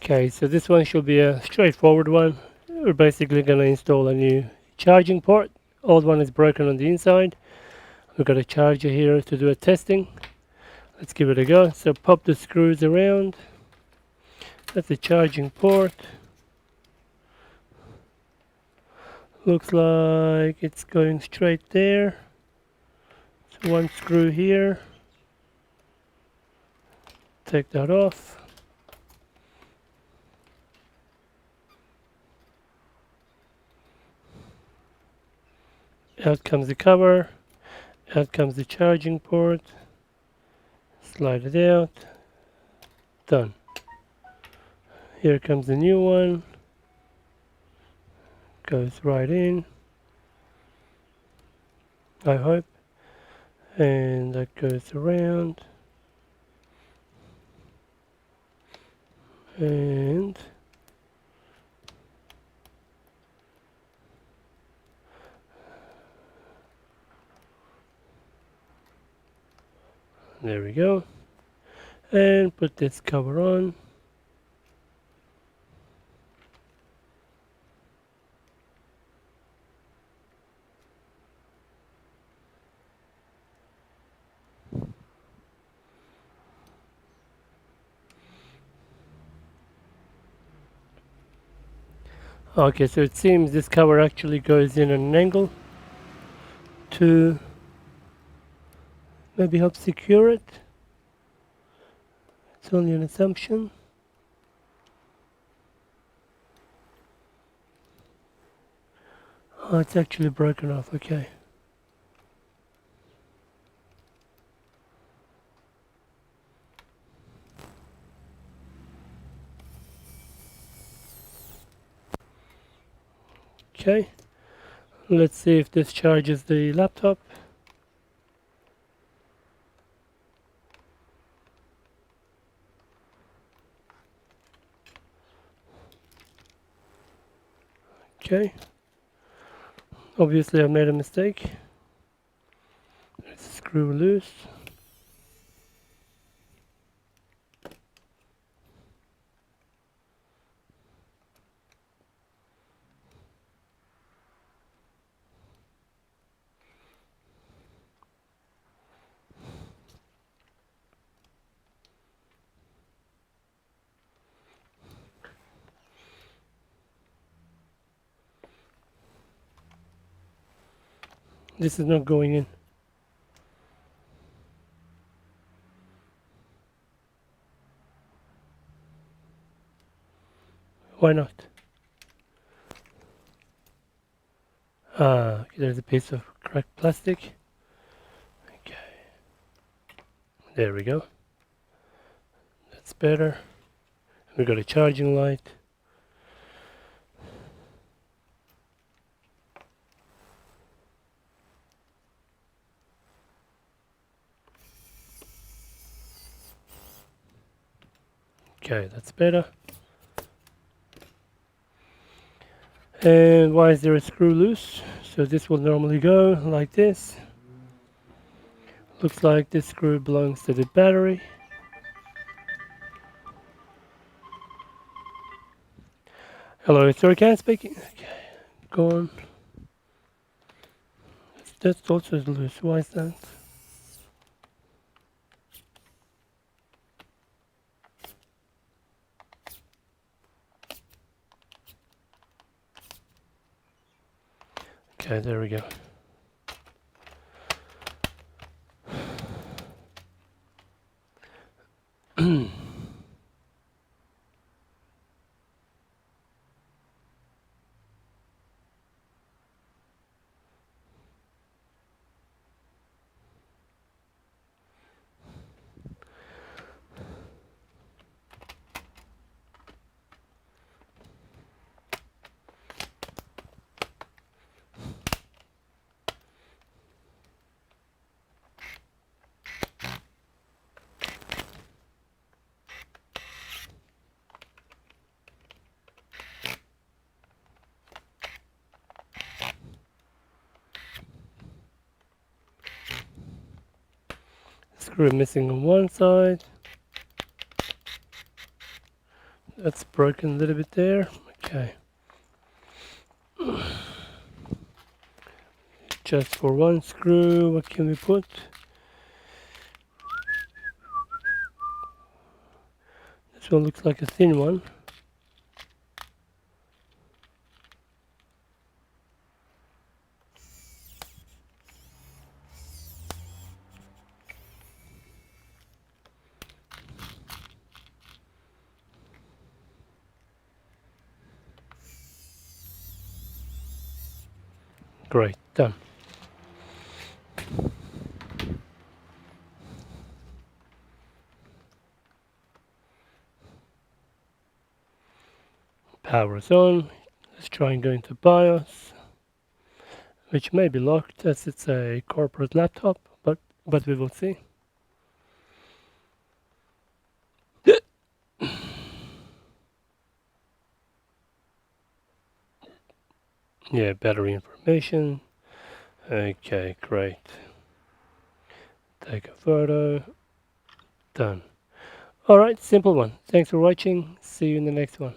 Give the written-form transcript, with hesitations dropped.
Okay, so this one should be a straightforward one. We're basically going to install a new charging port. Old one is broken on the inside. We've got a charger here to do a testing. Let's give it a go. So pop the screws around. That's the charging port. Looks like it's going straight there. So one screw here. Take that off. Out comes the cover. Out comes the charging port. Slide it out. Done. Here comes the new one. Goes right in, I hope. And that goes around. And there we go. And put this cover on. Okay, so it seems this cover actually goes in at an angle to maybe help secure it. It's only an assumption. Oh, it's actually broken off, okay. Okay, let's see if this charges the laptop. Okay, obviously I made a mistake. Let's screw loose. This is not going in. Why not? Ah, there's a piece of cracked plastic. Okay, there we go. That's better. We got a charging light. Okay, that's better. And why is there a screw loose? So this will normally go like this. Looks like this screw belongs to the battery. Hello, SureCan speaking. Okay, go on. That's also loose. Why is that? Okay, there we go. Screw missing on one side. That's broken a little bit there. Okay. Just for one screw, what can we put? This one looks like a thin one. Great, done. Power is on. Let's try and go into BIOS, which may be locked as it's a corporate laptop, but we will see. Yeah, battery information. Okay, great. Take a photo. Done. Alright, simple one. Thanks for watching. See you in the next one.